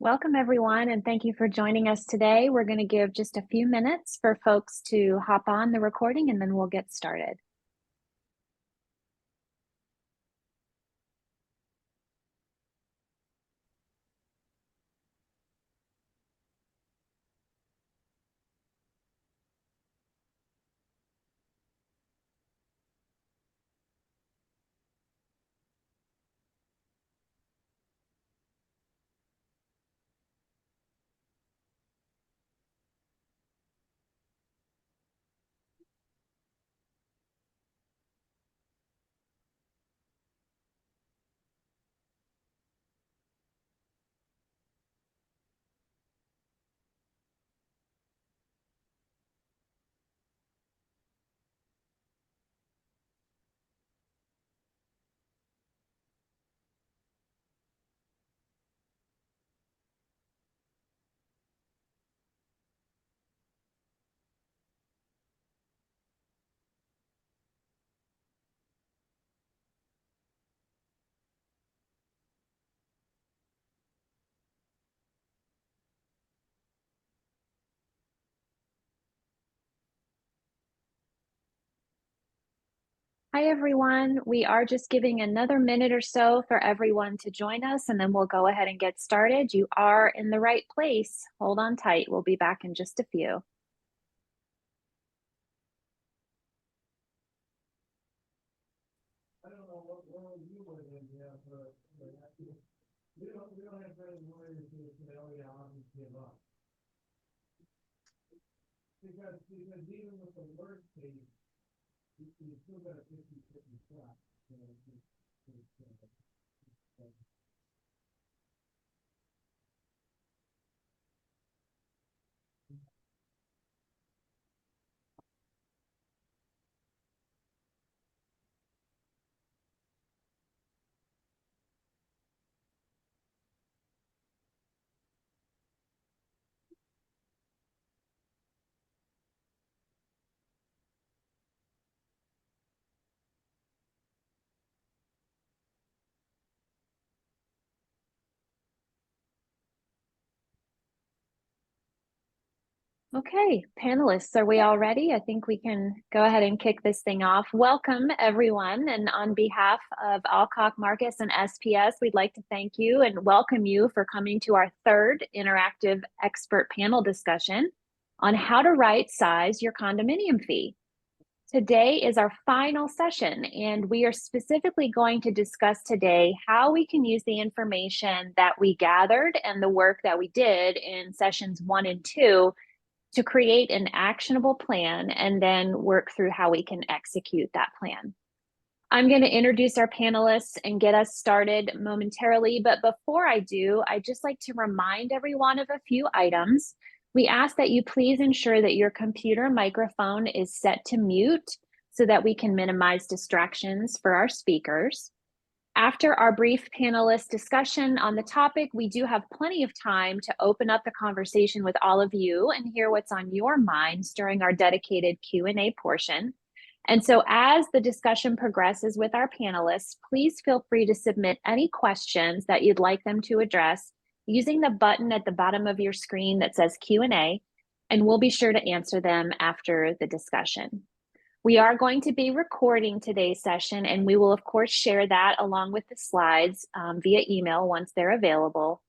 Welcome, everyone, and thank you for joining us today. We're going to give just a few minutes for folks to hop on the recording, and then we'll get started. Hi, everyone. We are just giving another minute or so for everyone to join us, and then we'll go ahead and get started. You are in the right place. Hold on tight. We'll be back in just a few. I don't know what world you live in, yeah, but we don't have very lawyers who say, oh yeah, I'll just give up. Because even with the worst case, you still got a 50-50 shot. Okay, panelists, are we all ready? I think we can go ahead and kick this thing off. Welcome, everyone. And on behalf of Alcock, Marcus, and SPS, we'd like to thank you and welcome you for coming to our third interactive expert panel discussion on how to right-size your condominium fee. Today is our final session, and we are specifically going to discuss today how we can use the information that we gathered and the work that we did in sessions 1 and 2 to create an actionable plan and then work through how we can execute that plan. I'm going to introduce our panelists and get us started momentarily, but before I do, I'd just like to remind everyone of a few items. We ask that you please ensure that your computer microphone is set to mute so that we can minimize distractions for our speakers. After our brief panelist discussion on the topic, we do have plenty of time to open up the conversation with all of you and hear what's on your minds during our dedicated Q&A portion. And so as the discussion progresses with our panelists, please feel free to submit any questions that you'd like them to address using the button at the bottom of your screen that says Q&A, and we'll be sure to answer them after the discussion. We are going to be recording today's session, and we will, of course, share that along with the slides via email once they're available.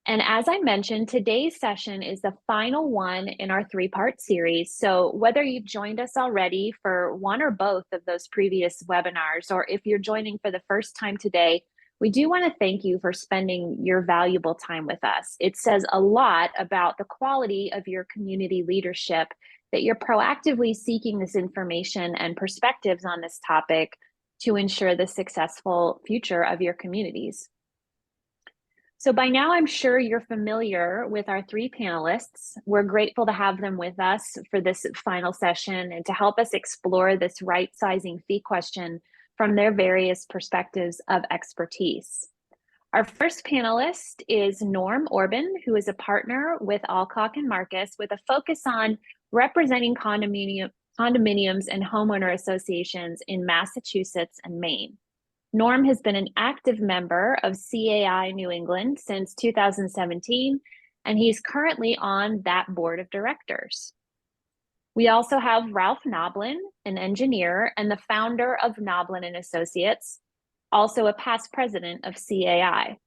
And as I mentioned, today's session is the final one in our three-part series. So whether you've joined us already for one or both of those previous webinars, or if you're joining for the first time today, we do want to thank you for spending your valuable time with us. It says a lot about the quality of your community leadership that you're proactively seeking this information and perspectives on this topic to ensure the successful future of your communities. So by now, I'm sure you're familiar with our three panelists. We're grateful to have them with us for this final session and to help us explore this right-sizing fee question from their various perspectives of expertise. Our first panelist is Norm Orban, who is a partner with Alcock and Marcus with a focus on representing condominiums and homeowner associations in Massachusetts and Maine. Norm has been an active member of CAI New England since 2017, and he's currently on that board of directors. We also have Ralph Noblin, an engineer and the founder of Noblin and Associates, also a past president of CAI.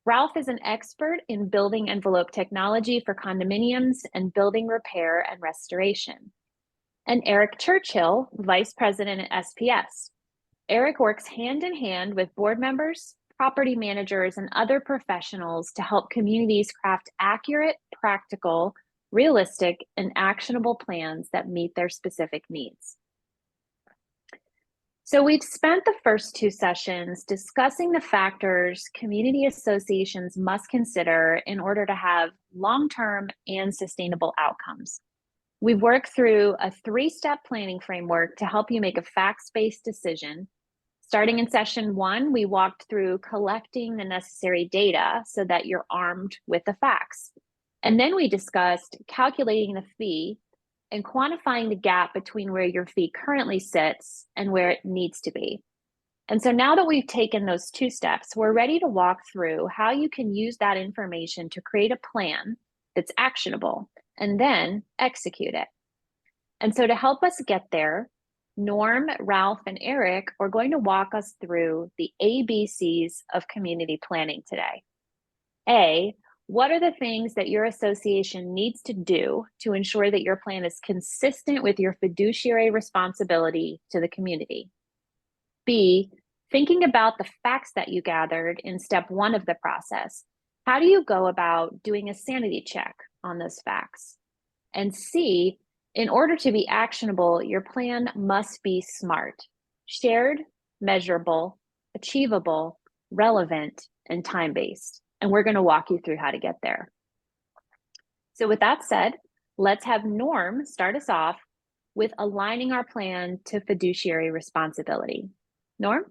Ralph is an expert in building envelope technology for condominiums and building repair and restoration. And Eric Churchill, vice president at SPS. Eric works hand in hand with board members, property managers, and other professionals to help communities craft accurate, practical, realistic, and actionable plans that meet their specific needs. So we've spent the first two sessions discussing the factors community associations must consider in order to have long-term and sustainable outcomes. We've worked through a three-step planning framework to help you make a facts-based decision. Starting in session one, we walked through collecting the necessary data so that you're armed with the facts. And then we discussed calculating the fee and quantifying the gap between where your fee currently sits and where it needs to be. And so now that we've taken those two steps, we're ready to walk through how you can use that information to create a plan that's actionable and then execute it. And so to help us get there, Norm, Ralph, and Eric are going to walk us through the ABCs of community planning today. A, what are the things that your association needs to do to ensure that your plan is consistent with your fiduciary responsibility to the community? B, thinking about the facts that you gathered in step one of the process, how do you go about doing a sanity check on those facts? And C, in order to be actionable, your plan must be SMART, shared, measurable, achievable, relevant, and time-based. And we're going to walk you through how to get there. So with that said, let's have Norm start us off with aligning our plan to fiduciary responsibility. Norm?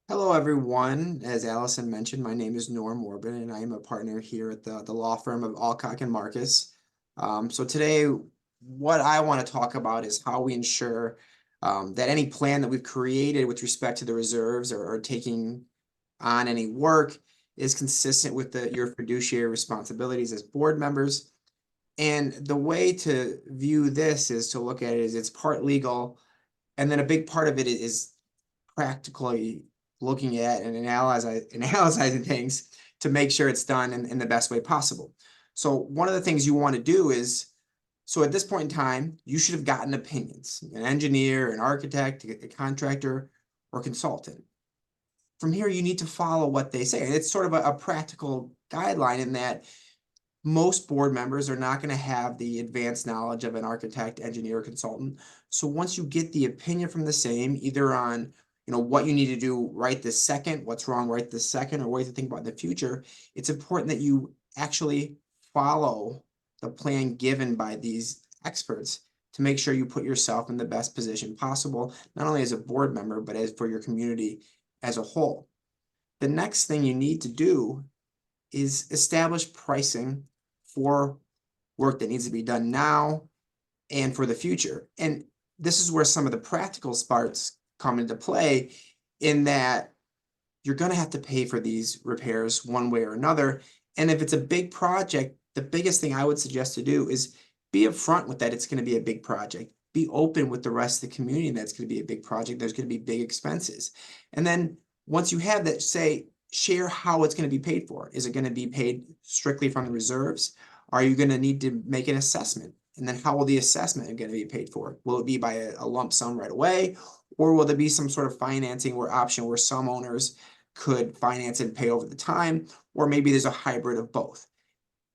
Hello, everyone. As Allison mentioned, my name is Norm Orban, and I am a partner here at the law firm of Alcock and Marcus. So today, what I want to talk about is how we ensure that any plan that we've created with respect to the reserves or taking on any work is consistent with your fiduciary responsibilities as board members. And the way to view this is to look at it as it's part legal, and then a big part of it is practically looking at and analyzing things to make sure it's done in the best way possible. So one of the things you want to do is, so at this point in time, you should have gotten opinions, an engineer, an architect, a contractor, or consultant. From here, you need to follow what they say. And it's sort of a practical guideline in that most board members are not going to have the advanced knowledge of an architect, engineer, or consultant. So once you get the opinion from the same, either on what you need to do right this second, what's wrong right this second, or ways to think about the future, it's important that you actually follow the plan given by these experts to make sure you put yourself in the best position possible, not only as a board member, but as for your community as a whole. The next thing you need to do is establish pricing for work that needs to be done now and for the future. And this is where some of the practical parts come into play, in that you're going to have to pay for these repairs one way or another. And if it's a big project, the biggest thing I would suggest to do is be upfront with that. It's going to be a big project. Be open with the rest of the community that's going to be a big project. There's going to be big expenses. And then once you have that, share how it's going to be paid for. Is it going to be paid strictly from the reserves? Are you going to need to make an assessment? And then how will the assessment going to be paid for? Will it be by a lump sum right away? Or will there be some sort of financing or option where some owners could finance and pay over the time? Or maybe there's a hybrid of both.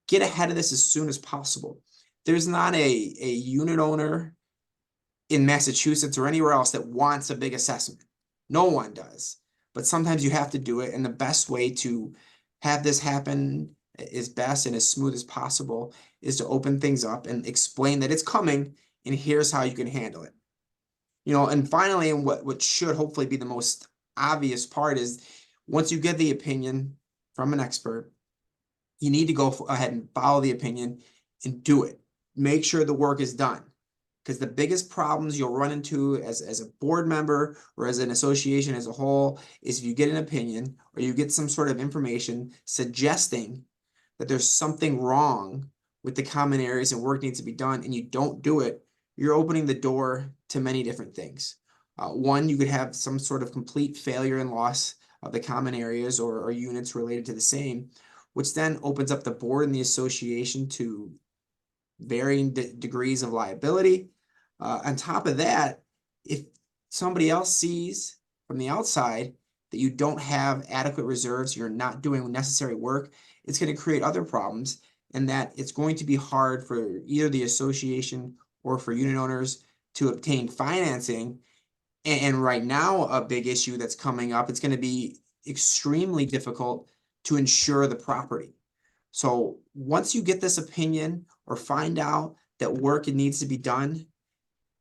Get ahead of this as soon as possible. There's not a unit owner in Massachusetts or anywhere else that wants a big assessment. No one does. But sometimes you have to do it. And the best way to have this happen as best and as smooth as possible is to open things up and explain that it's coming and here's how you can handle it. And finally, and what should hopefully be the most obvious part is, once you get the opinion from an expert, you need to go ahead and follow the opinion and do it. Make sure the work is done. Because the biggest problems you'll run into as a board member or as an association as a whole is if you get an opinion or you get some sort of information suggesting that there's something wrong with the common areas and work needs to be done and you don't do it, you're opening the door to many different things. One, you could have some sort of complete failure and loss of the common areas or units related to the same, which then opens up the board and the association to varying degrees of liability. On top of that, if somebody else sees from the outside that you don't have adequate reserves, you're not doing necessary work, it's going to create other problems, and that it's going to be hard for either the association or for unit owners to obtain financing. And right now, a big issue that's coming up, it's going to be extremely difficult to insure the property. So once you get this opinion or find out that work needs to be done,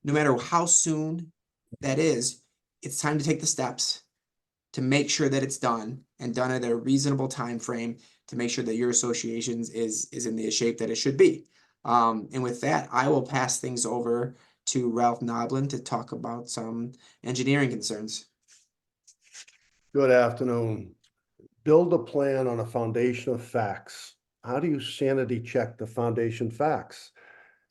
no matter how soon that is, it's time to take the steps to make sure that it's done and done at a reasonable time frame to make sure that your associations is in the shape that it should be. And with that, I will pass things over to Ralph Noblin to talk about some engineering concerns. Good afternoon. Build a plan on a foundation of facts. How do you sanity check the foundation facts?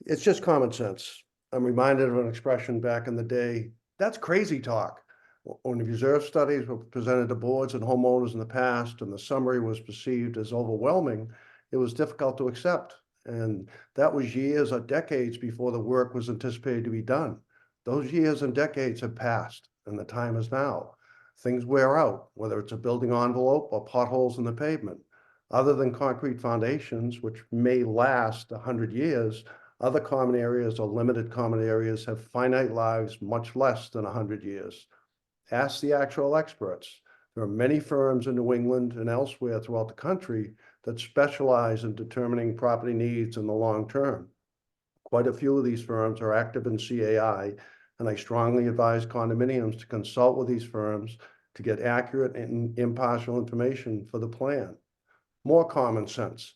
It's just common sense. I'm reminded of an expression back in the day, that's crazy talk. When the reserve studies were presented to boards and homeowners in the past and the summary was perceived as overwhelming, it was difficult to accept. And that was years or decades before the work was anticipated to be done. Those years and decades have passed, and the time is now. Things wear out, whether it's a building envelope or potholes in the pavement. Other than concrete foundations, which may last 100 years, other common areas or limited common areas have finite lives much less than 100 years. Ask the actual experts. There are many firms in New England and elsewhere throughout the country that specialize in determining property needs in the long term. Quite a few of these firms are active in CAI, and I strongly advise condominiums to consult with these firms to get accurate and impartial information for the plan. More common sense,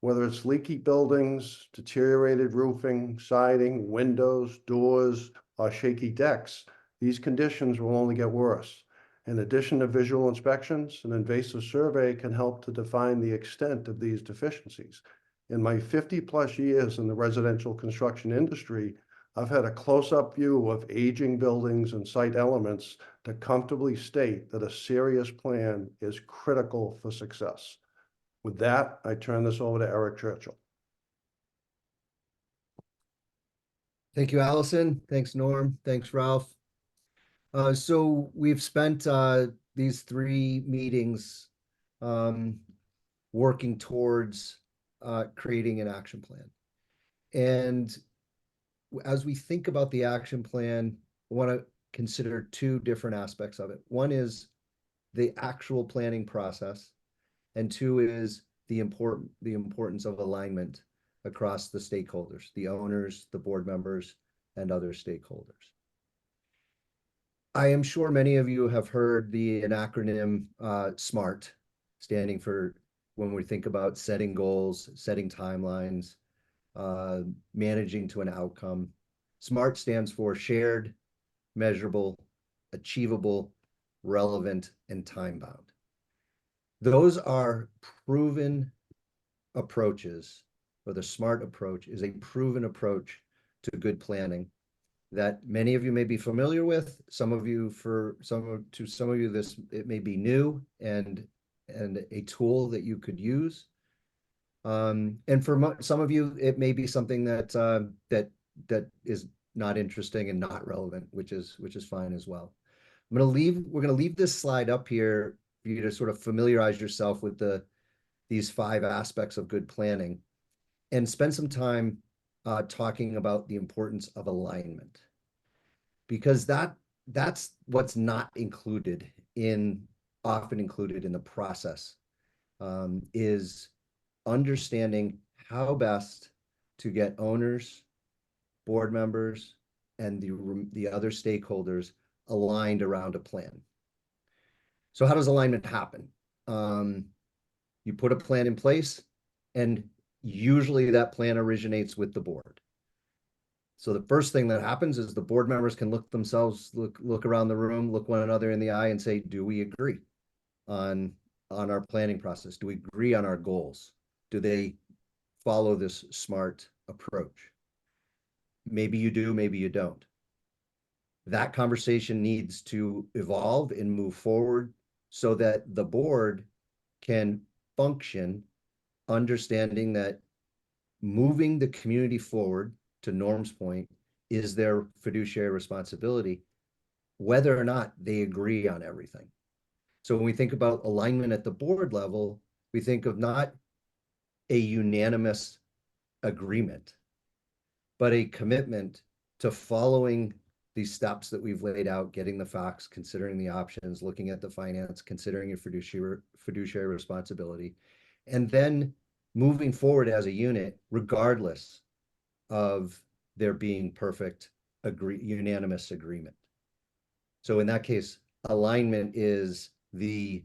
whether it's leaky buildings, deteriorated roofing, siding, windows, doors, or shaky decks, these conditions will only get worse. In addition to visual inspections, an invasive survey can help to define the extent of these deficiencies. In my 50+ years in the residential construction industry, I've had a close-up view of aging buildings and site elements to comfortably state that a serious plan is critical for success. With that, I turn this over to Eric Churchill. Thank you, Allison. Thanks, Norm. Thanks, Ralph. So we've spent these 3 meetings working towards creating an action plan. And as we think about the action plan, I want to consider 2 different aspects of it. One is the actual planning process, and 2 is the importance of alignment across the stakeholders, the owners, the board members, and other stakeholders. I am sure many of you have heard an acronym SMART, standing for when we think about setting goals, setting timelines, managing to an outcome. SMART stands for shared, measurable, achievable, relevant, and time-bound. Those are proven approaches, or the SMART approach is a proven approach to good planning that many of you may be familiar with. Some of you, it may be new and a tool that you could use. And for some of you, it may be something that is not interesting and not relevant, which is fine as well. We're gonna leave this slide up here for you to sort of familiarize yourself with these 5 aspects of good planning, and spend some time talking about the importance of alignment, because that's what's not often included in the process, is understanding how best to get owners, board members, and the other stakeholders aligned around a plan. So how does alignment happen? You put a plan in place, and usually that plan originates with the board. So the first thing that happens is the board members can look around the room, look one another in the eye and say, do we agree on our planning process? Do we agree on our goals? Do they follow this SMART approach? Maybe you do, maybe you don't. That conversation needs to evolve and move forward so that the board can function, understanding that moving the community forward, to Norm's point, is their fiduciary responsibility, whether or not they agree on everything. So when we think about alignment at the board level, we think of not a unanimous agreement, but a commitment to following these steps that we've laid out, getting the facts, considering the options, looking at the finance, considering your fiduciary responsibility, and then moving forward as a unit, regardless of there being perfect unanimous agreement. So in that case, alignment is the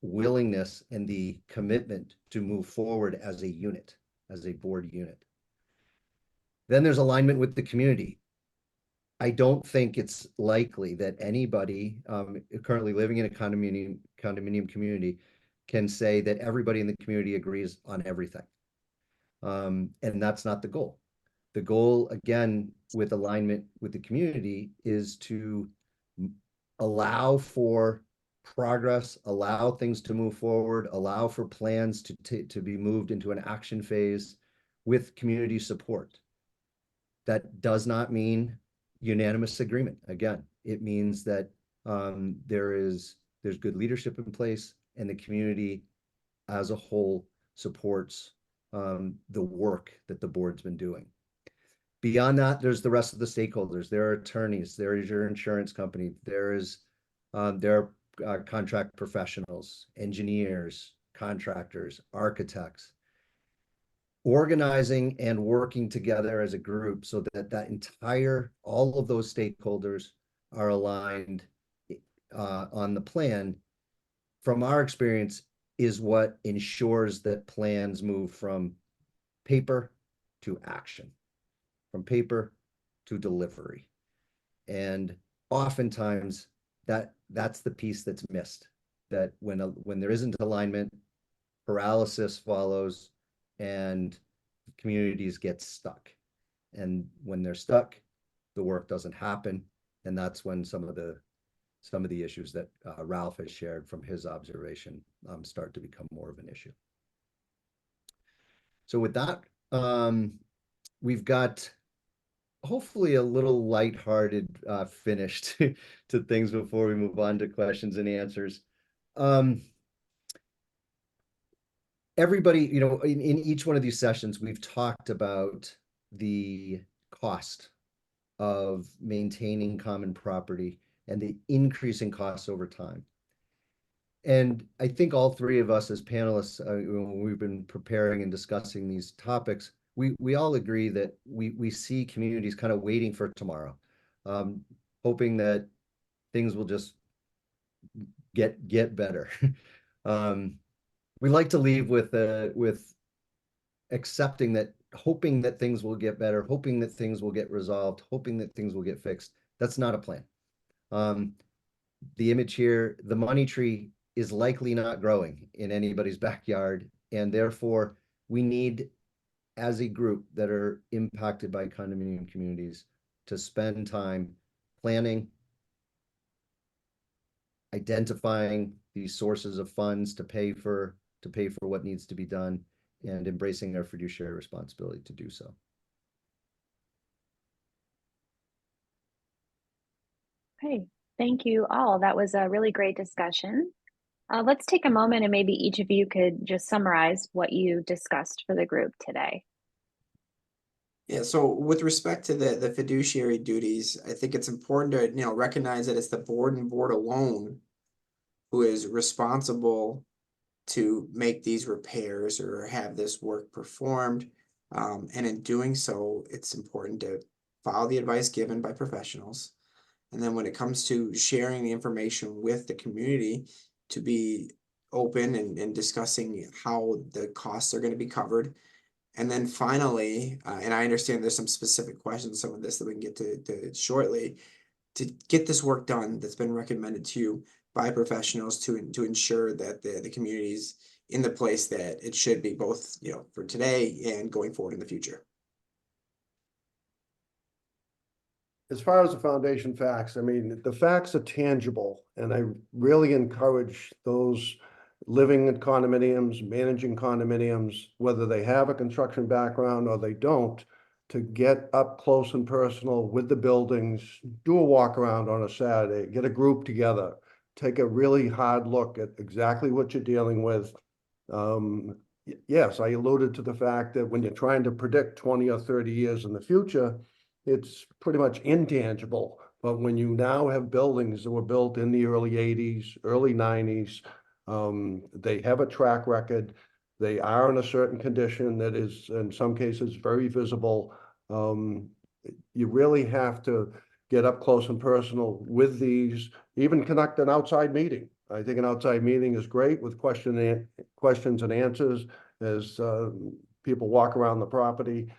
willingness and the commitment to move forward as a unit, as a board unit. Then there's alignment with the community. I don't think it's likely that anybody currently living in a condominium community can say that everybody in the community agrees on everything. And that's not the goal. The goal, again, with alignment with the community is to allow for progress, allow things to move forward, allow for plans to be moved into an action phase with community support. That does not mean unanimous agreement. Again, it means that there's good leadership in place and the community as a whole supports the work that the board's been doing. Beyond that, there's the rest of the stakeholders. There are attorneys, there is your insurance company, there are contract professionals, engineers, contractors, architects, organizing and working together as a group so that all of those stakeholders are aligned on the plan, from our experience, is what ensures that plans move from paper to action, from paper to delivery. And oftentimes that's the piece that's missed, that when there isn't alignment, paralysis follows and communities get stuck. And when they're stuck, the work doesn't happen. And that's when some of the issues that Ralph has shared from his observation start to become more of an issue. So with that, we've got hopefully a little lighthearted finish to things before we move on to questions and answers. Everybody, in each one of these sessions, we've talked about the cost of maintaining common property and the increasing costs over time. And I think all three of us as panelists, when we've been preparing and discussing these topics, we all agree that we see communities kind of waiting for tomorrow, hoping that things will just get better. We like to leave with accepting that, hoping that things will get better, hoping that things will get resolved, hoping that things will get fixed. That's not a plan. The image here, the money tree is likely not growing in anybody's backyard, and therefore we need, as a group that are impacted by condominium communities, to spend time planning, identifying these sources of funds to pay for what needs to be done, and embracing our fiduciary responsibility to do so. Okay, thank you all. That was a really great discussion. Let's take a moment and maybe each of you could just summarize what you discussed for the group today. Yeah, so with respect to the fiduciary duties, I think it's important to recognize that it's the board and board alone who is responsible to make these repairs or have this work performed. And in doing so, it's important to follow the advice given by professionals. And then when it comes to sharing the information with the community, to be open and discussing how the costs are going to be covered, And then finally, and I understand there's some specific questions, some of this that we can get to shortly, to get this work done that's been recommended to you by professionals to ensure that the community's in the place that it should be, both, you know, for today and going forward in the future. As far as the foundation facts, I mean, the facts are tangible, and I really encourage those living in condominiums, managing condominiums, whether they have a construction background or they don't, to get up close and personal with the buildings, do a walk around on a Saturday, get a group together, take a really hard look at exactly what you're dealing with. Yes, I alluded to the fact that when you're trying to predict 20 or 30 years in the future, it's pretty much intangible. But when you now have buildings that were built in the early 80s, early 90s, they have a track record. They are in a certain condition that is, in some cases, very visible. You really have to get up close and personal with these, even conduct an outside meeting. I think an outside meeting is great with questions and answers as people walk around the property.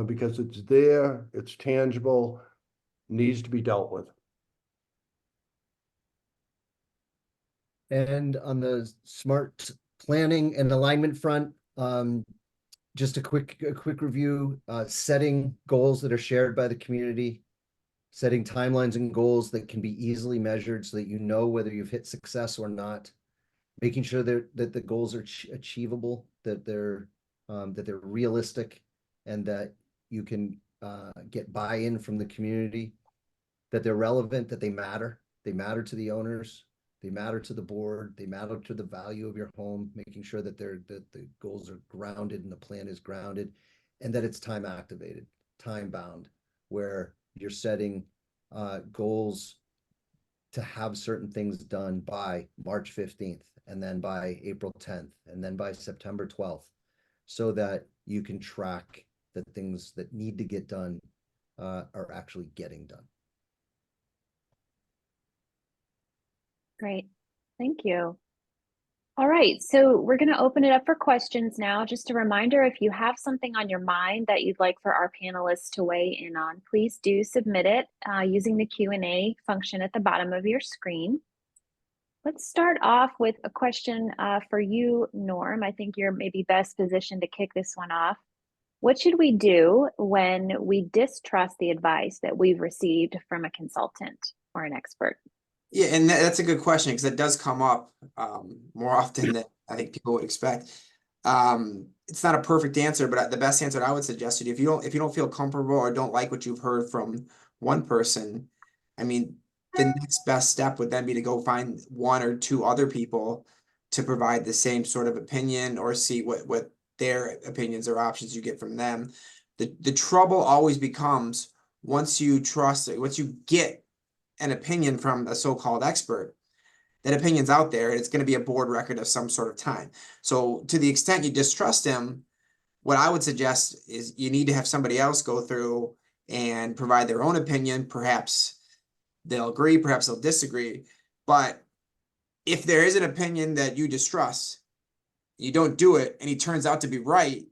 Because it's there, it's tangible, needs to be dealt with. And on the smart planning and alignment front, just a quick review, setting goals that are shared by the community, setting timelines and goals that can be easily measured so that you know whether you've hit success or not, making sure that the goals are achievable, that they're realistic, and that you can get buy-in from the community, that they're relevant, that they matter to the owners, they matter to the board, they matter to the value of your home, making sure that the goals are grounded and the plan is grounded, and that it's time activated, time bound, where you're setting goals to have certain things done by March 15th, and then by April 10th, and then by September 12th, so that you can track the things that need to get done are actually getting done. Great. Thank you. All right, so we're going to open it up for questions now. Just a reminder, if you have something on your mind that you'd like for our panelists to weigh in on, please do submit it using the Q&A function at the bottom of your screen. Let's start off with a question for you, Norm. I think you're maybe best positioned to kick this one off. What should we do when we distrust the advice that we've received from a consultant or an expert? Yeah, and that's a good question, because it does come up more often than I think people would expect. It's not a perfect answer, but the best answer I would suggest to you, if you don't feel comfortable or don't like what you've heard from one person, I mean, the next best step would then be to go find one or two other people to provide the same sort of opinion, or see what their opinions or options you get from them. The trouble always becomes, once you get an opinion from a so-called expert, that opinion's out there, and it's going to be a board record of some sort of time. So to the extent you distrust him, what I would suggest is you need to have somebody else go through and provide their own opinion. Perhaps they'll agree, perhaps they'll disagree. But if there is an opinion that you distrust, you don't do it, and he turns out to be right,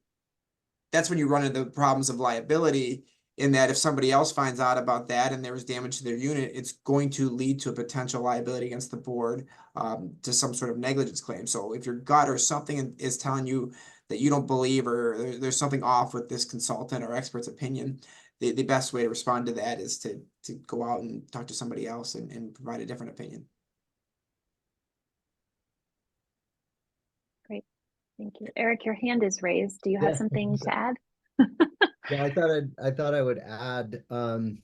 that's when you run into the problems of liability, in that if somebody else finds out about that and there was damage to their unit, it's going to lead to a potential liability against the board, to some sort of negligence claim. So if your gut or something is telling you that you don't believe, or there's something off with this consultant or expert's opinion, the best way to respond to that is to go out and talk to somebody else and provide a different opinion. Great, thank you. Eric, your hand is raised. Do you have something to add? Yeah, I thought I would add, and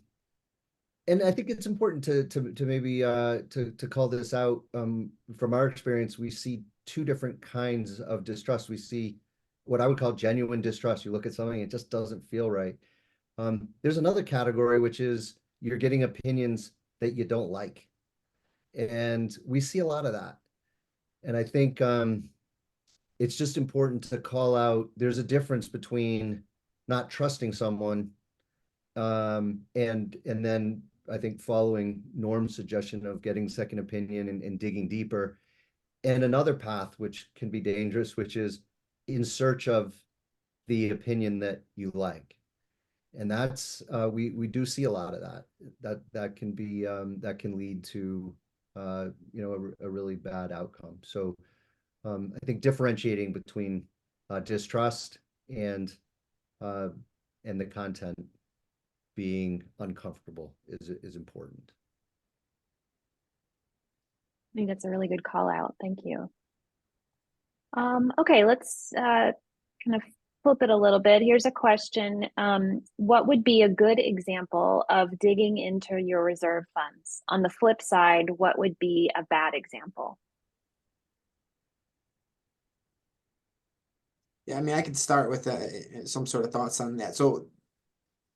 I think it's important to maybe to call this out. From our experience, we see two different kinds of distrust. We see what I would call genuine distrust. You look at something, it just doesn't feel right. There's another category, which is you're getting opinions that you don't like, and we see a lot of that. And I think it's just important to call out. There's a difference between not trusting someone, and then I think following Norm's suggestion of getting second opinion and digging deeper, and another path which can be dangerous, which is in search of the opinion that you like. And that's we do see a lot of that. That can be that can lead to you know, a really bad outcome. So I think differentiating between distrust uh, and the content being uncomfortable is important. I think that's a really good call out. Thank you. Okay, let's kind of flip it a little bit. Here's a question. What would be a good example of digging into your reserve funds? On the flip side, what would be a bad example? Yeah, I mean, I could start with some sort of thoughts on that. So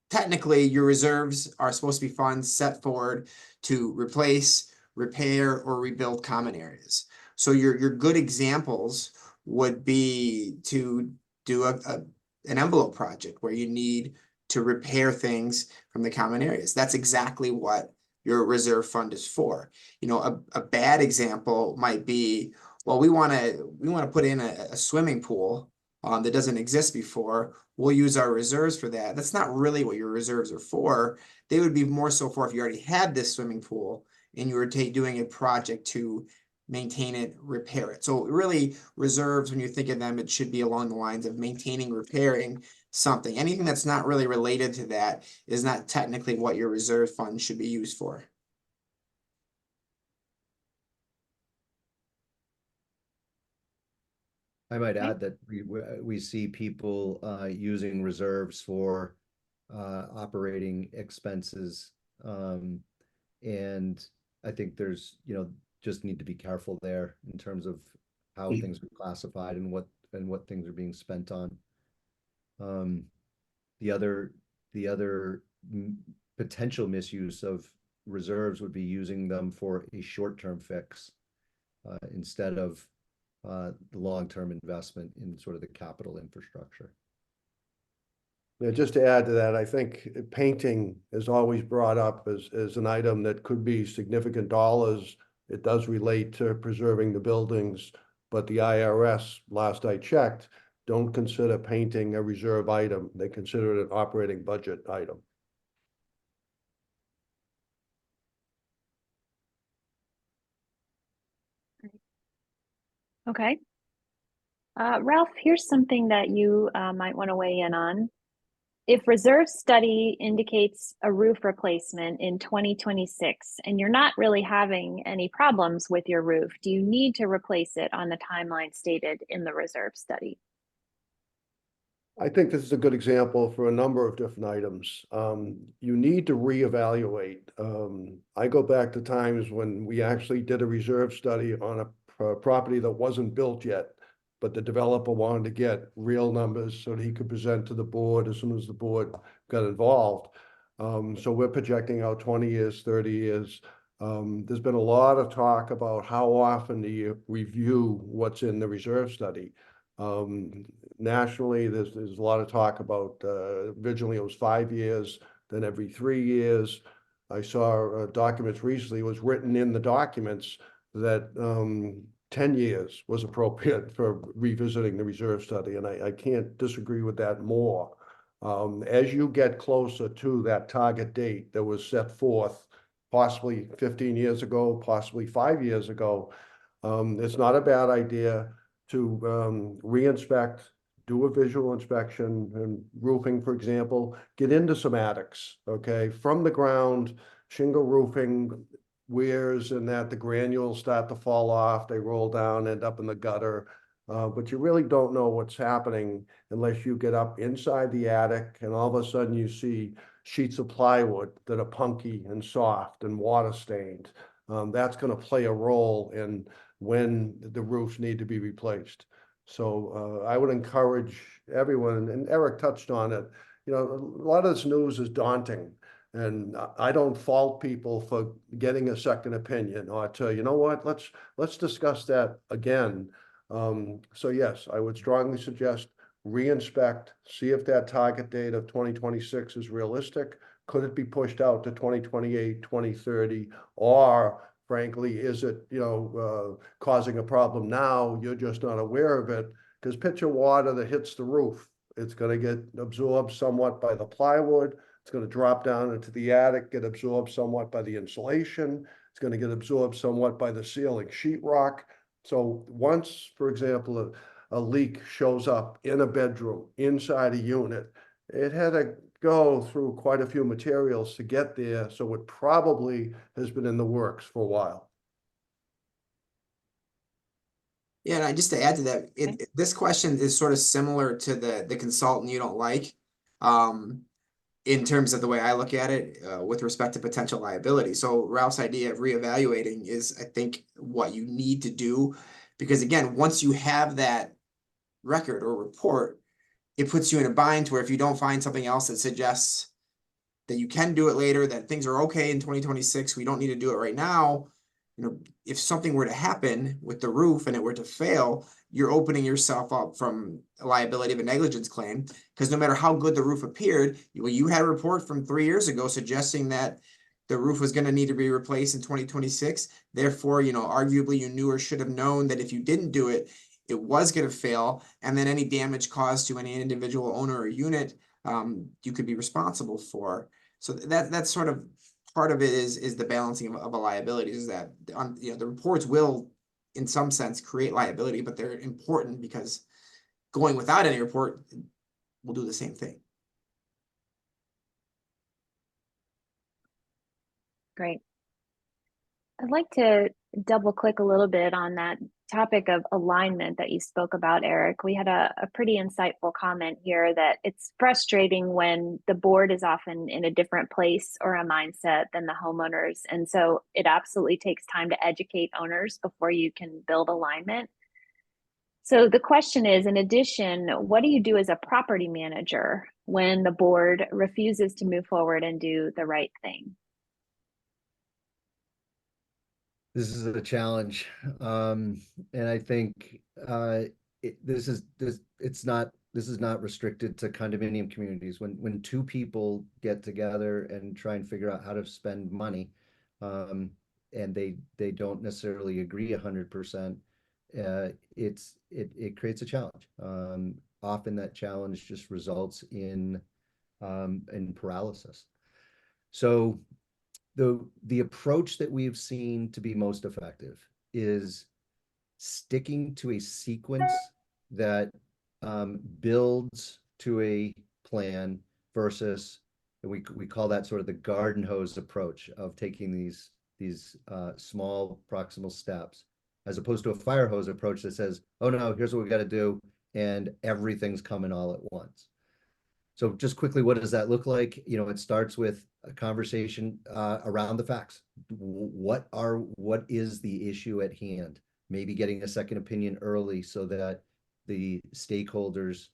technically, your reserves are supposed to be funds set forward to replace, repair, or rebuild common areas. So your good examples would be to do an envelope project where you need to repair things from the common areas. That's exactly what your reserve fund is for. You know, a bad example might be, well, we want to put in a swimming pool that doesn't exist before. We'll use our reserves for that. That's not really what your reserves are for. They would be more so for if you already had this swimming pool and you were doing a project to maintain it, repair it. So really, reserves, when you think of them, it should be along the lines of maintaining, repairing something. Anything that's not really related to that is not technically what your reserve fund should be used for. I might Okay. add that we see people using reserves for operating expenses, and I think there's, you know, just need to be careful there in terms of how things are classified and what things are being spent on. Um, the other the other potential misuse of reserves would be using them for a short-term fix instead of the long-term investment in sort of the capital infrastructure. Yeah, just to add to that, I think painting is always brought up as an item that could be significant dollars. It does relate to preserving the buildings, but the IRS, last I checked, don't consider painting a reserve item. They consider it an operating budget item. Okay. Ralph, here's something that you might want to weigh in on. If reserve study indicates a roof replacement in 2026 and you're not really having any problems with your roof, do you need to replace it on the timeline stated in the reserve study? I think this is a good example for a number of different items. You need to reevaluate. I go back to times when we actually did a reserve study on a property that wasn't built yet, but the developer wanted to get real numbers so that he could present to the board as soon as the board got involved. So we're projecting out 20 years, 30 years. There's been a lot of talk about how often do you review what's in the reserve study. Nationally, there's a lot of talk about originally it was 5 years, then every 3 years. I saw documents recently, it was written in the documents that 10 years was appropriate for revisiting the reserve study, and I can't disagree with that more. As you get closer to that target date that was set forth, possibly 15 years ago, possibly 5 years ago, it's not a bad idea to re-inspect, do a visual inspection and roofing, for example, get into some attics, okay? From the ground, shingle roofing wears and that the granules start to fall off, they roll down, end up in the gutter. But you really don't know what's happening unless you get up inside the attic and all of a sudden you see sheets of plywood that are punky and soft and water stained. That's going to play a role in when the roofs need to be replaced. So I would encourage everyone, and Eric touched on it, you know, a lot of this news is daunting. And I don't fault people for getting a second opinion or to, you know what, let's discuss that again. So yes, I would strongly suggest re-inspect, see if that target date of 2026 is realistic. Could it be pushed out to 2028, 2030, or frankly, is it, you know, causing a problem now? You're just not aware of it, because pitch of water that hits the roof It's gonna get absorbed somewhat by the plywood. It's gonna drop down into the attic, get absorbed somewhat by the insulation. It's gonna get absorbed somewhat by the ceiling sheetrock. So once, for example, a leak shows up in a bedroom, inside a unit, it had to go through quite a few materials to get there, so it probably has been in the works for a while. Yeah, and just to add to that, this question is sort of similar to the consultant you don't like, in terms of the way I look at it, with respect to potential liability. So Ralph's idea of reevaluating is, I think, what you need to do, because again, once you have that record or report, it puts you in a bind to where if you don't find something else that suggests that you can do it later, that things are okay in 2026, we don't need to do it right now. You know, if something were to happen with the roof and it were to fail, you're opening yourself up from a liability of a negligence claim, because no matter how good the roof appeared, you had a report from 3 years ago suggesting that the roof was going to need to be replaced in 2026. Therefore, arguably you knew or should have known that if you didn't do it, it was going to fail, and then any damage caused to any individual owner or unit, you could be responsible for. So that's sort of part of it is the balancing of a liability, is that the reports will, in some sense, create liability, but they're important because going without any report will do the same thing. Great. I'd like to double click a little bit on that topic of alignment that you spoke about, Eric. We had a pretty insightful comment here that it's frustrating when the board is often in a different place or a mindset than the homeowners. And so it absolutely takes time to educate owners before you can build alignment. So the question is, in addition, what do you do as a property manager when the board refuses to move forward and do the right thing? This is a challenge. And I think this is not restricted to condominium communities. When two people get together and try and figure out how to spend money, and they don't necessarily agree 100%, it creates a challenge. Often that challenge just results in paralysis. So the approach that we've seen to be most effective is sticking to a sequence that builds to a plan versus, we call that sort of the garden hose approach of taking these small proximal steps, as opposed to a fire hose approach that says, oh no, here's what we got to do, and everything's coming all at once. So just quickly, what does that look like? It starts with a conversation around the facts. What is the issue at hand? Maybe getting a second opinion early so that the stakeholders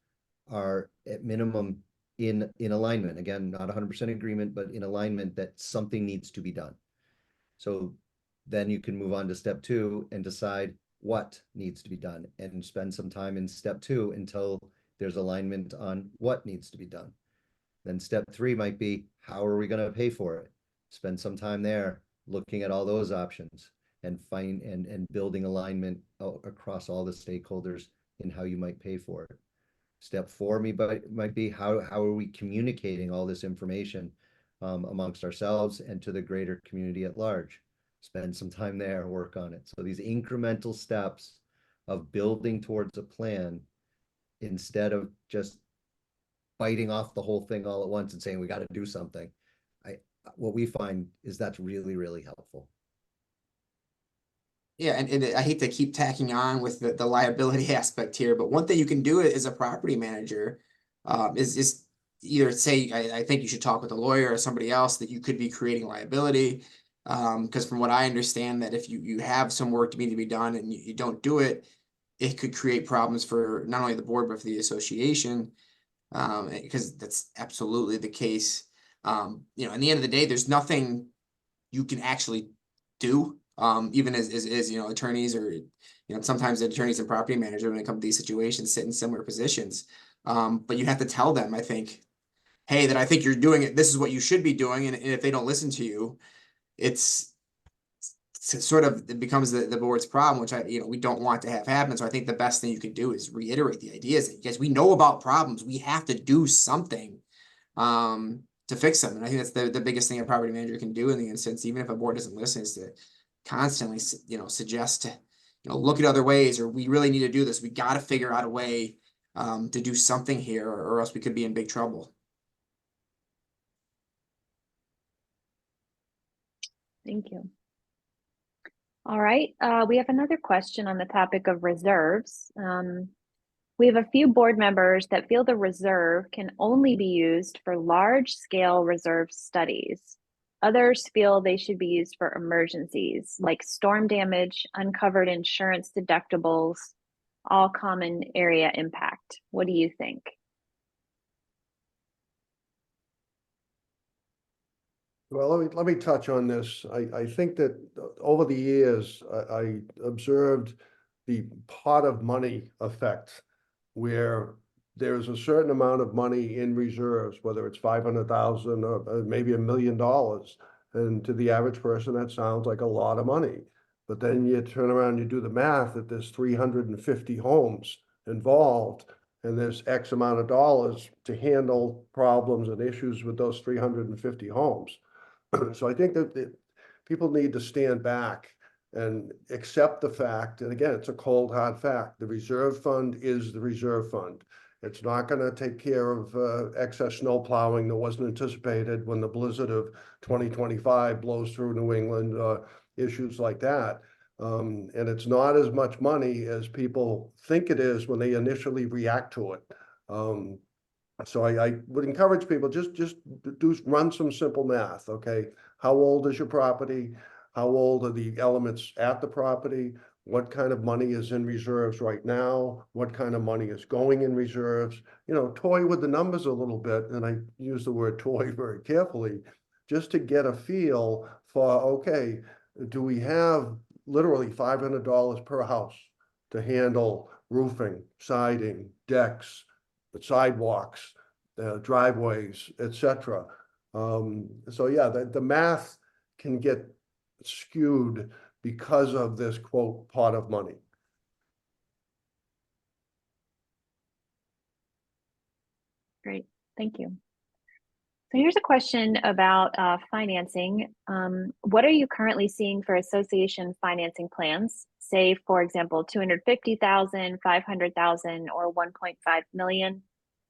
are at minimum in alignment. Again, not 100% agreement, but in alignment that something needs to be done. So then you can move on to step 2 and decide what needs to be done, and spend some time in step 2 until there's alignment on what needs to be done. Then step 3 might be, how are we going to pay for it? Spend some time there looking at all those options and building alignment across all the stakeholders in how you might pay for it. Step 4 might be, how are we communicating all this information amongst ourselves and to the greater community at large? Spend some time there, work on it. So these incremental steps of building towards a plan, instead of just biting off the whole thing all at once and saying we got to do something. What we find is that's really, really helpful. Yeah, and I hate to keep tacking on with the liability aspect here, but one thing you can do as a property manager is either say, I think you should talk with a lawyer or somebody else that you could be creating liability. Because from what I understand, that if you have some work to be done and you don't do it, it could create problems for not only the board, but for the association, because that's absolutely the case. In the end of the day, there's nothing you can actually do, even as attorneys, or sometimes the attorneys and property managers, when it comes to these situations, sit in similar positions. But you have to tell them, I think, hey, that I think you're doing it. This is what you should be doing, and if they don't listen to you, it's sort of it becomes the board's problem, which we don't want to have happen. So I think the best thing you can do is reiterate the ideas that, guys, we know about problems. We have to do something to fix them. And I think that's the biggest thing a property manager can do in the instance, even if a board doesn't listen, is to constantly, suggest to, look at other ways, or we really need to do this. We got to figure out a way to do something here, or else we could be in big trouble. Thank you. All right, we have another question on the topic of reserves. We have a few board members that feel the reserve can only be used for large-scale reserve studies. Others feel they should be used for emergencies like storm damage, uncovered insurance deductibles, all common area impact. What do you think? Well, let me touch on this. I think that over the years, I observed the pot of money effect, where there's a certain amount of money in reserves, whether it's 500,000 or maybe $1 million. And to the average person, that sounds like a lot of money. But then you turn around, you do the math that there's 350 homes involved, and there's X amount of dollars to handle problems and issues with those 350 homes. So I think that people need to stand back and accept the fact, and again, it's a cold, hard fact. The reserve fund is the reserve fund. It's not going to take care of excess snow plowing that wasn't anticipated when the blizzard of 2025 blows through New England, issues like that. And it's not as much money as people think it is when they initially react to it. So I would encourage people, just run some simple math, okay? How old is your property? How old are the elements at the property? What kind of money is in reserves right now? What kind of money is going in reserves? Toy with the numbers a little bit, and I use the word toy very carefully, just to get a feel for, okay, do we have literally $500 per house to handle roofing, siding, decks, sidewalks, driveways, etc. So yeah, the math can get skewed because of this quote pot of money. Great, thank you. So here's a question about financing. What are you currently seeing for association financing plans? Say, for example, 250,000, 500,000, or 1.5 million.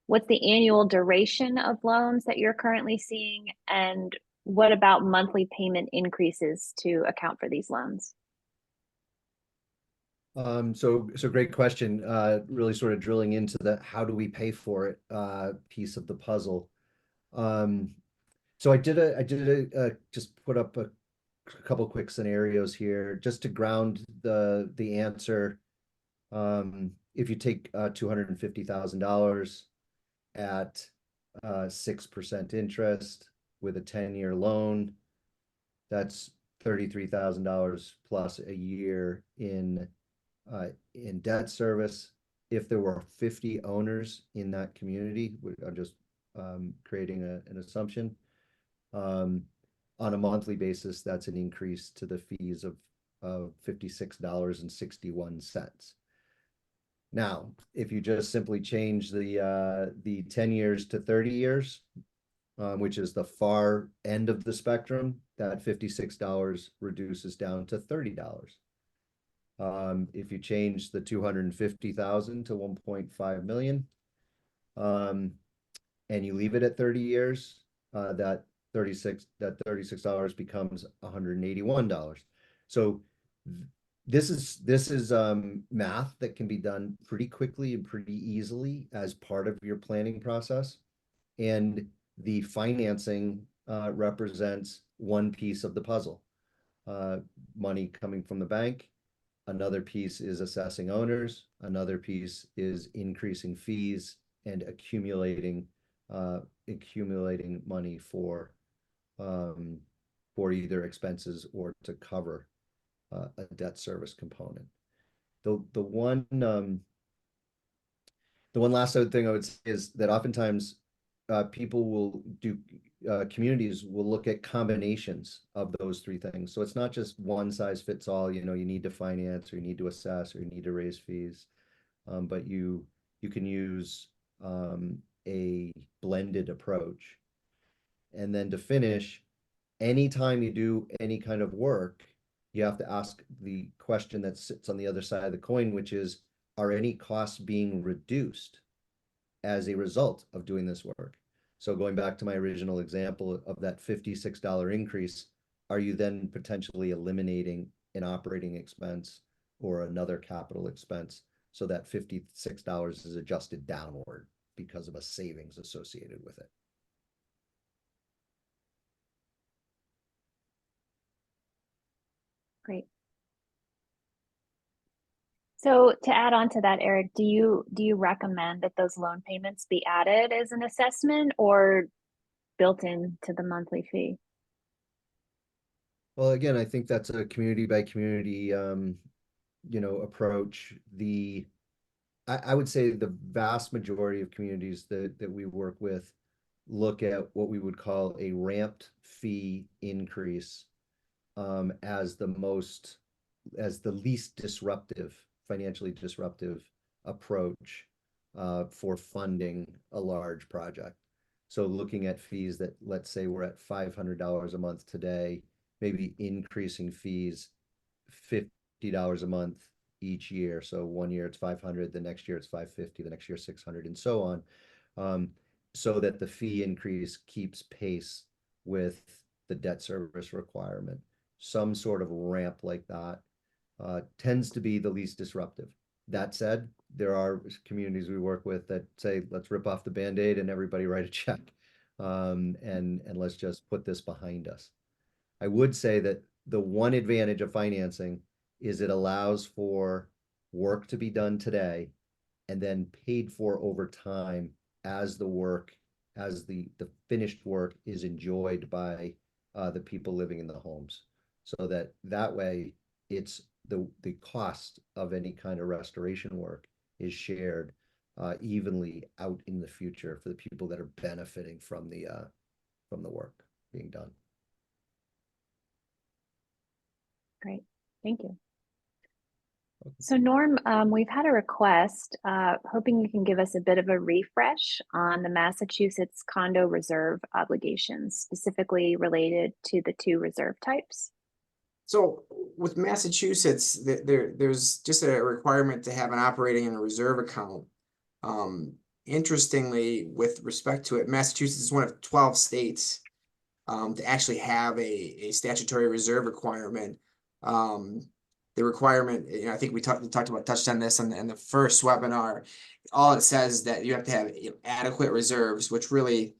What's the annual duration of loans that you're currently seeing? And what about monthly payment increases to account for these loans? So great question. Really sort of drilling into the how do we pay for it piece of the puzzle. So I just put up a couple quick scenarios here just to ground the answer. If you take $250,000 at 6% interest with a 10-year loan, that's $33,000 plus a year in debt service. If there were 50 owners in that community, I'm just creating an assumption. On a monthly basis, that's an increase to the fees of $56.61. Now, if you just simply change the 10 years to 30 years, which is the far end of the spectrum, that $56 reduces down to $30. If you change the 250,000 to 1.5 million, and you leave it at 30 years, that $36 becomes $181. So this is math that can be done pretty quickly and pretty easily as part of your planning process. And the financing represents one piece of the puzzle. Money coming from the bank. Another piece is assessing owners. Another piece is increasing fees and accumulating money for either expenses or to cover a debt service component. The one last other thing I would say is that oftentimes people will do, communities will look at combinations of those three things. So it's not just one size fits all, you need to finance, or you need to assess, or you need to raise fees. But you can use a blended approach. And then to finish, anytime you do any kind of work, you have to ask the question that sits on the other side of the coin, which is, are any costs being reduced as a result of doing this work? So going back to my original example of that $56 increase, are you then potentially eliminating an operating expense or another capital expense so that $56 is adjusted downward because of a savings associated with it? Great. So to add on to that, Eric, do you recommend that those loan payments be added as an assessment or built into the monthly fee? Well, again, I think that's a community by community, approach. I would say the vast majority of communities that we work with look at what we would call a ramped fee increase as the least disruptive, financially disruptive approach for funding a large project. So looking at fees that, let's say we're at $500 a month today, maybe increasing fees $50 a month each year. So one year it's 500, the next year it's 550, the next year 600, and so on, so that the fee increase keeps pace with the debt service requirement. Some sort of ramp like that tends to be the least disruptive. That said, there are communities we work with that say, let's rip off the Band-Aid and everybody write a check, and let's just put this behind us. I would say that the one advantage of financing is it allows for work to be done today and then paid for over time as the finished work is enjoyed by the people living in the homes. So that way it's the cost of any kind of restoration work is shared evenly out in the future for the people that are benefiting from the work being done. Great, thank you. So Norm, we've had a request, hoping you can give us a bit of a refresh on the Massachusetts condo reserve obligations, specifically related to the two reserve types. So with Massachusetts, there's just a requirement to have an operating and a reserve account. Interestingly, with respect to it, Massachusetts is one of 12 states to actually have a statutory reserve requirement. The requirement, I think we touched on this in the first webinar. All it says that you have to have adequate reserves, which really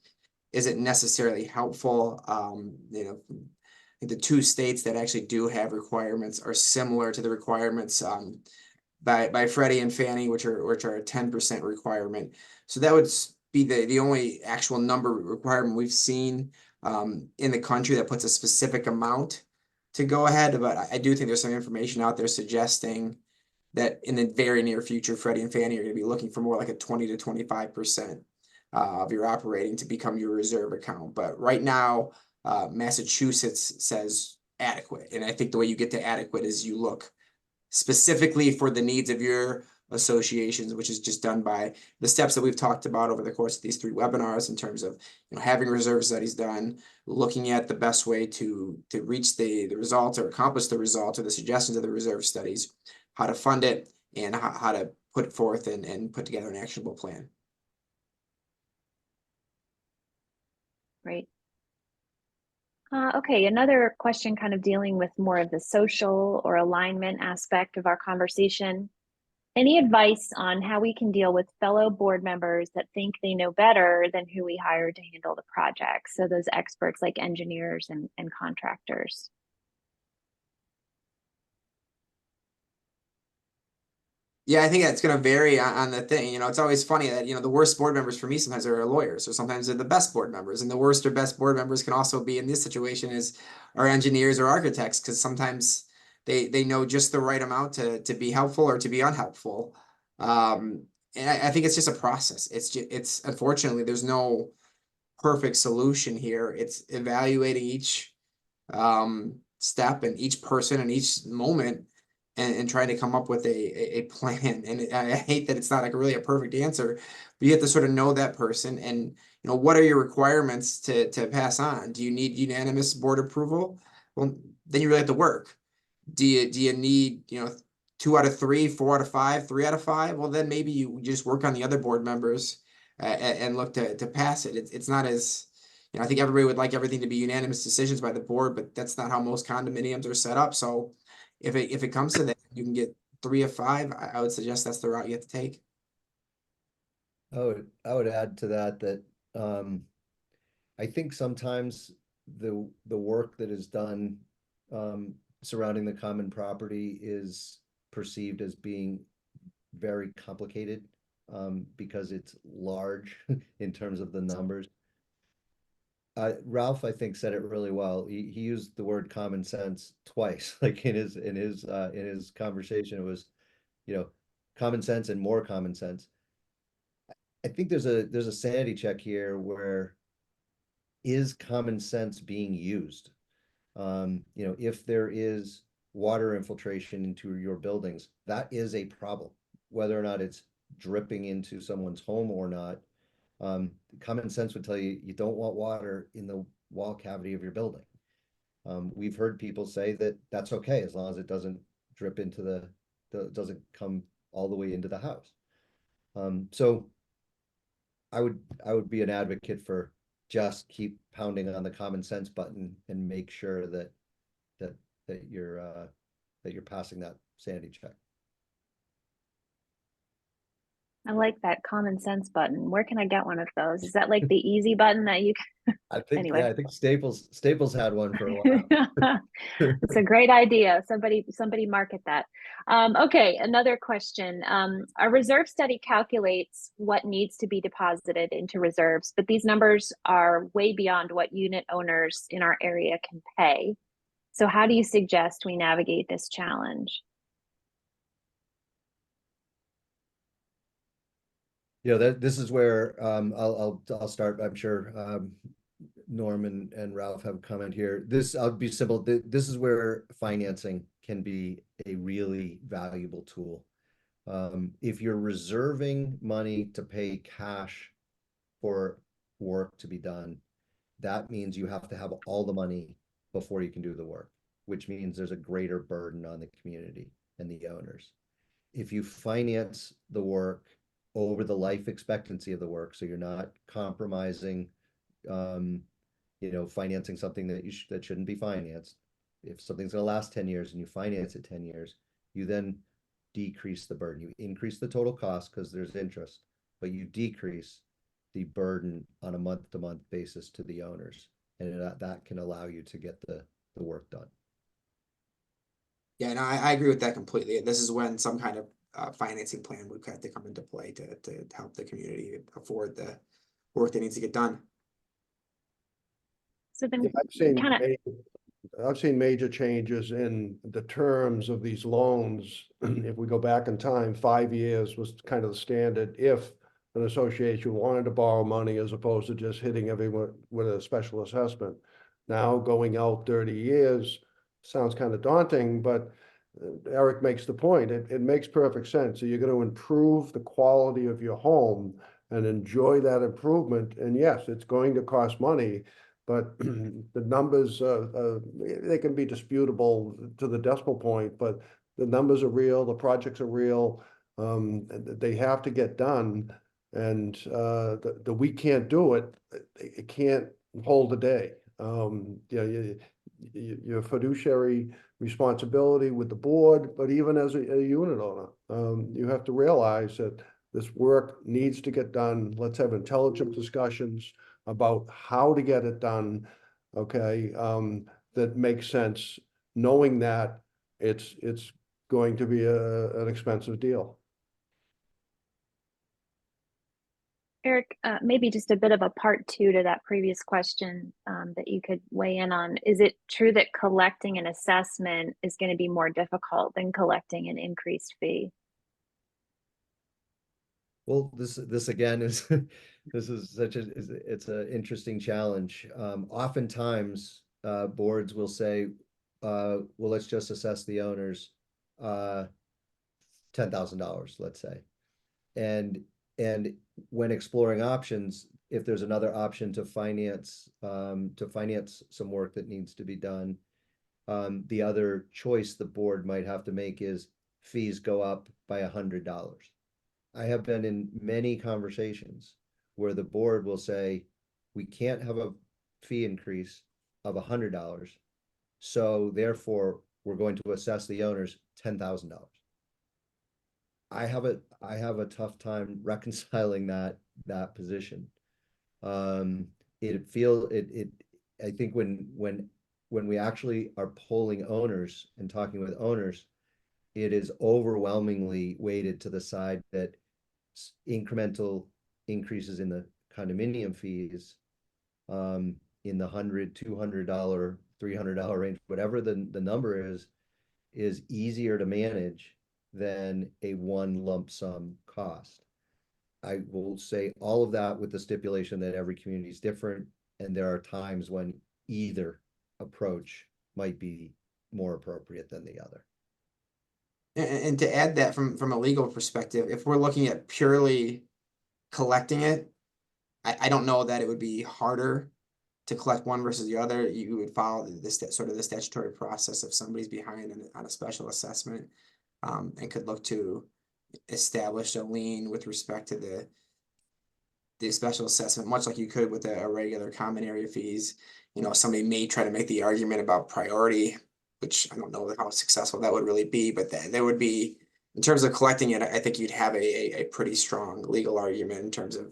isn't necessarily helpful. The two states that actually do have requirements are similar to the requirements by Freddie and Fannie, which are a 10% requirement. So that would be the only actual number requirement we've seen in the country that puts a specific amount to go ahead. But I do think there's some information out there suggesting that in the very near future, Freddie and Fannie are going to be looking for more like a 20 to 25% of your operating to become your reserve account. But right now, Massachusetts says adequate. And I think the way you get to adequate is you look specifically for the needs of your associations, which is just done by the steps that we've talked about over the course of these 3 webinars in terms of having reserve studies done, looking at the best way to reach the results or accomplish the results or the suggestions of the reserve studies, how to fund it, and how to put it forth and put together an actionable plan. Great. Okay, another question kind of dealing with more of the social or alignment aspect of our conversation. Any advice on how we can deal with fellow board members that think they know better than who we hired to handle the project? So those experts like engineers and contractors. Yeah, I think that's going to vary on the thing. It's always funny that, the worst board members for me sometimes are lawyers, or sometimes they're the best board members. And the worst or best board members can also be in this situation is our engineers or architects, because sometimes they know just the right amount to be helpful or to be unhelpful. And I think it's just a process. It's unfortunately, there's no perfect solution here. It's evaluating each step and each person and each moment and trying to come up with a plan. And I hate that it's not like really a perfect answer, but you have to sort of know that person and what are your requirements to pass on? Do you need unanimous board approval? Well, then you really have to work. Do you need 2 out of 3, 4 out of 5, 3 out of 5? Well, then maybe you just work on the other board members and look to pass it. It's not as I think everybody would like everything to be unanimous decisions by the board, but that's not how most condominiums are set up. So if it comes to that, you can get 3 of 5. I would suggest that's the route you have to take. I would add to that I think sometimes the work that is done surrounding the common property is perceived as being very complicated because it's large in terms of the numbers. Ralph, I think, said it really well. He used the word common sense twice, like in his conversation. It was, common sense and more common sense. I think there's a sanity check here where is common sense being used? If there is water infiltration into your buildings, that is a problem, whether or not it's dripping into someone's home or not. Common sense would tell you you don't want water in the wall cavity of your building. We've heard people say that that's okay as long as it doesn't drip into doesn't come all the way into the house. So I would be an advocate for just keep pounding on the common sense button and make sure that you're passing that sanity check. I like that common sense button. Where can I get one of those? Is that like the easy button that you can? I think Anyway. Yeah, I think Staples had one for a while. It's a great idea. Somebody market that. Okay, another question. Our reserve study calculates what needs to be deposited into reserves, but these numbers are way beyond what unit owners in our area can pay. So how do you suggest we navigate this challenge? This is where I'll start. I'm sure Norm and Ralph have a comment here. I'll be simple. This is where financing can be a really valuable tool. If you're reserving money to pay cash for work to be done, that means you have to have all the money before you can do the work, which means there's a greater burden on the community and the owners. If you finance the work over the life expectancy of the work, so you're not compromising financing something that shouldn't be financed. If something's going to last 10 years and you finance it 10 years, you then decrease the burden. You increase the total cost because there's interest, but you decrease the burden on a month-to-month basis to the owners. And that can allow you to get the work done. Yeah, no, I agree with that completely. This is when some kind of financing plan would have to come into play to help the community afford the work that needs to get done. So then I've seen major changes in the terms of these loans. If we go back in time, 5 years was kind of the standard if an association wanted to borrow money as opposed to just hitting everyone with a special assessment. Now going out 30 years sounds kind of daunting, but Eric makes the point. It makes perfect sense. So you're going to improve the quality of your home and enjoy that improvement. And yes, it's going to cost money, but the numbers, they can be disputable to the decimal point, but the numbers are real, the projects are real, they have to get done, and the we can't do it, it can't hold a day. Your fiduciary responsibility with the board, but even as a unit owner, you have to realize that this work needs to get done. Let's have intelligent discussions about how to get it done, okay, that makes sense, knowing that it's going to be an expensive deal. Eric, maybe just a bit of a part two to that previous question that you could weigh in on. Is it true that collecting an assessment is going to be more difficult than collecting an increased fee? Well, this again is this is such a it's an interesting challenge. Oftentimes, boards will say, well, let's just assess the owners $10,000, let's say. And and when exploring options, if there's another option to finance some work that needs to be done, the other choice the board might have to make is fees go up by $100. I have been in many conversations where the board will say, we can't have a fee increase of $100. So therefore, we're going to assess the owners $10,000. I have a tough time reconciling that position. It feel it I think when we actually are polling owners and talking with owners, it is overwhelmingly weighted to the side that incremental increases in the condominium fees, in the $100, $200, $300 range, whatever the number is easier to manage than a one lump sum cost. I will say all of that with the stipulation that every community is different, and there are times when either approach might be more appropriate than the other. And to add that from a legal perspective, if we're looking at purely collecting it, I don't know that it would be harder to collect one versus the other. You would follow this sort of the statutory process if somebody's behind on a special assessment, and could look to establish a lien with respect to the special assessment, much like you could with a regular common area fees. You know, somebody may try to make the argument about priority, which I don't know how successful that would really be, but there would be, in terms of collecting it, I think you'd have a pretty strong legal argument in terms of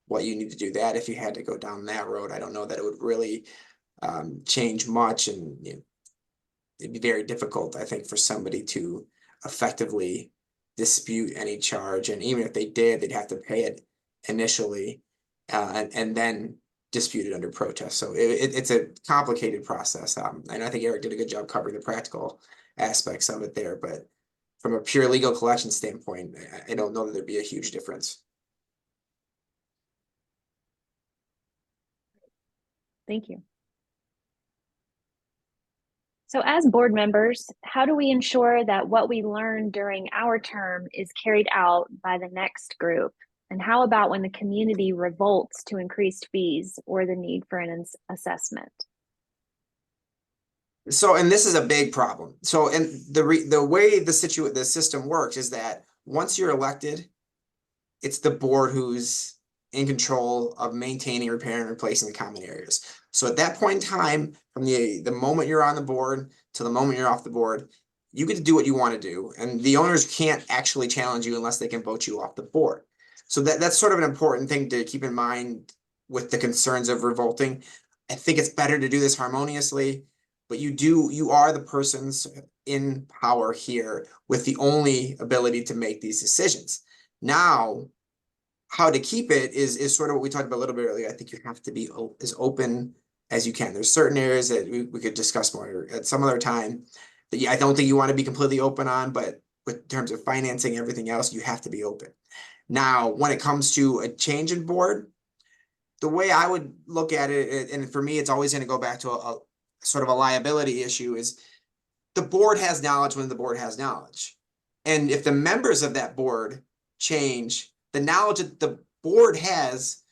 what you need to do that if you had to go down that road. I don't know that it would really change much, and you know, it'd be very difficult, I think, for somebody to effectively dispute any charge. And even if they did, they'd have to pay it initially, and then dispute it under protest. So it's a complicated process. And I think Eric did a good job covering the practical aspects of it there. But from a pure legal collection standpoint, I don't know that there'd be a huge difference. Thank you. So as board members, how do we ensure that what we learn during our term is carried out by the next group? And how about when the community revolts to increased fees or the need for an assessment? So, and this is a big problem. So, and the way the system works is that once you're elected, it's the board who's in control of maintaining, repairing, and replacing the common areas. So at that point in time, from the moment you're on the board to the moment you're off the board, you get to do what you want to do. And the owners can't actually challenge you unless they can vote you off the board. So that's sort of an important thing to keep in mind with the concerns of revolting. I think it's better to do this harmoniously, but you are the persons in power here with the only ability to make these decisions. Now, how to keep it is sort of what we talked about a little bit earlier. I think you have to be as open as you can. There's certain areas that we could discuss more at some other time that I don't think you want to be completely open on, but with terms of financing, everything else, you have to be open. Now, when it comes to a change in board, the way I would look at it, and for me, it's always going to go back to a sort of a liability issue, is the board has knowledge when the board has knowledge. And if the members of that board change, the knowledge that the board has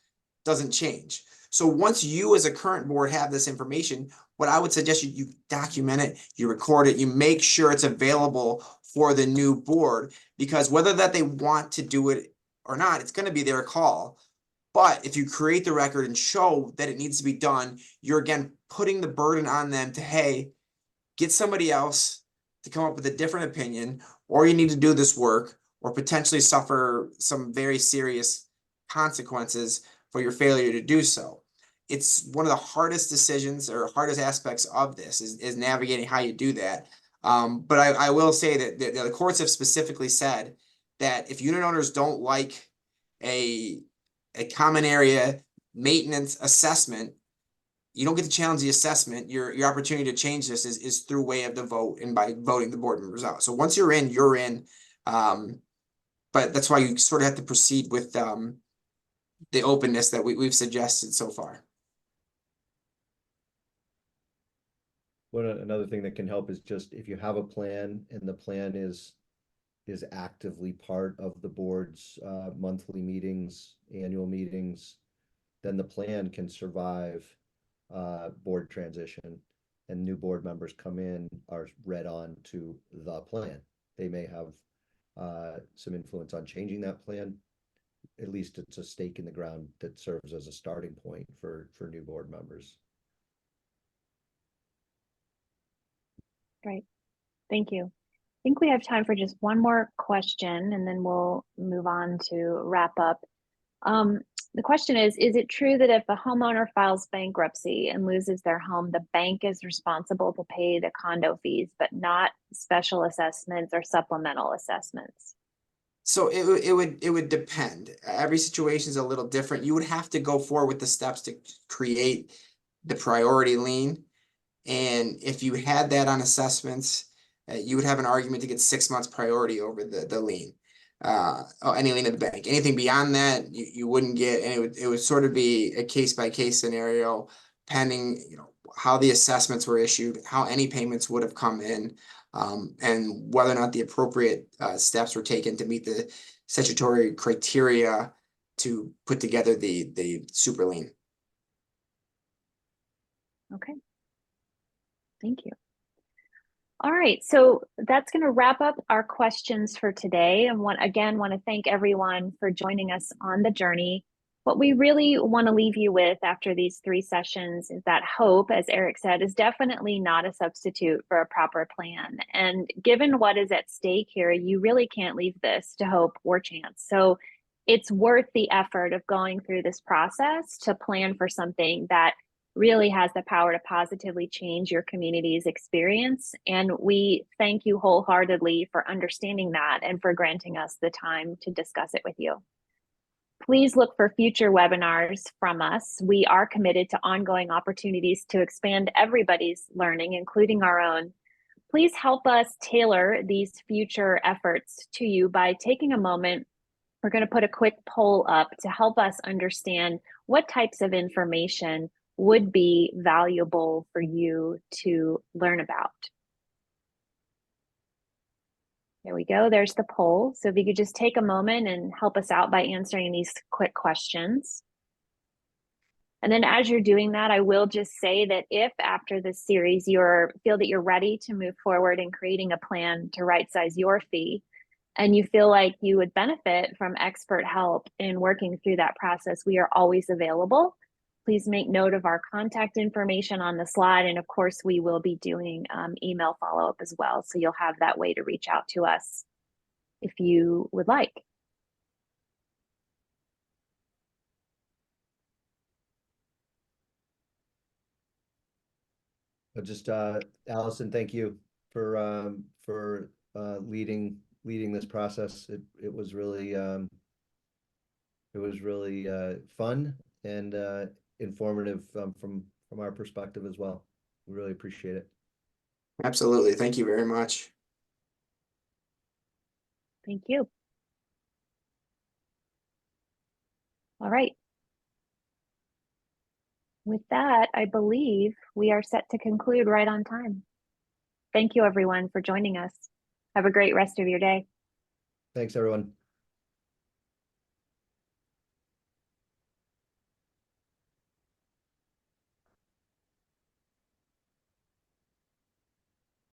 doesn't change. So once you as a current board have this information, what I would suggest you document it, you record it, you make sure it's available for the new board, because whether that they want to do it or not, it's going to be their call. But if you create the record and show that it needs to be done, you're again putting the burden on them to, hey, get somebody else to come up with a different opinion, or you need to do this work, or potentially suffer some very serious consequences for your failure to do so. It's one of the hardest decisions or hardest aspects of this is navigating how you do that. But I will say that the courts have specifically said that if unit owners don't like a common area maintenance assessment, you don't get to challenge the assessment. Your opportunity to change this is through way of the vote and by voting the board members out. So once you're in, you're in. but that's why you sort of have to proceed with the openness that we've suggested so far. Another thing that can help is just if you have a plan and the plan is actively part of the board's monthly meetings, annual meetings, then the plan can survive board transition, and new board members come in, are read on to the plan. They may have some influence on changing that plan. At least it's a stake in the ground that serves as a starting point for new board members. Great. Thank you. I think we have time for just one more question, and then we'll move on to wrap up. The question is it true that if a homeowner files bankruptcy and loses their home, the bank is responsible to pay the condo fees, but not special assessments or supplemental assessments? So it would depend. Every situation is a little different. You would have to go forward with the steps to create the priority lien. And if you had that on assessments, you would have an argument to get 6 months priority over the lien. Or any lien of the bank. Anything beyond that, you wouldn't get, and it would sort of be a case by case scenario, pending, you know, how the assessments were issued, how any payments would have come in, and whether or not the appropriate steps were taken to meet the statutory criteria to put together the super lien. Okay. Thank you. All right, so that's going to wrap up our questions for today. And want to thank everyone for joining us on the journey. What we really want to leave you with after these 3 sessions is that hope, as Eric said, is definitely not a substitute for a proper plan. And given what is at stake here, you really can't leave this to hope or chance. So it's worth the effort of going through this process to plan for something that really has the power to positively change your community's experience. And we thank you wholeheartedly for understanding that and for granting us the time to discuss it with you. Please look for future webinars from us. We are committed to ongoing opportunities to expand everybody's learning, including our own. Please help us tailor these future efforts to you by taking a moment. We're going to put a quick poll up to help us understand what types of information would be valuable for you to learn about. There we go. There's the poll. So if you could just take a moment and help us out by answering these quick questions. And then as you're doing that, I will just say that if after this series you feel that you're ready to move forward in creating a plan to right size your fee, and you feel like you would benefit from expert help in working through that process, we are always available. Please make note of our contact information on the slide. And of course, we will be doing email follow-up as well. So you'll have that way to reach out to us if you would like. But just Allison, thank you for leading this process. It was really fun and informative from our perspective as well. We really appreciate it. Absolutely. Thank you very much. Thank you. All right. With that, I believe we are set to conclude right on time. Thank you, everyone, for joining us. Have a great rest of your day. Thanks, everyone.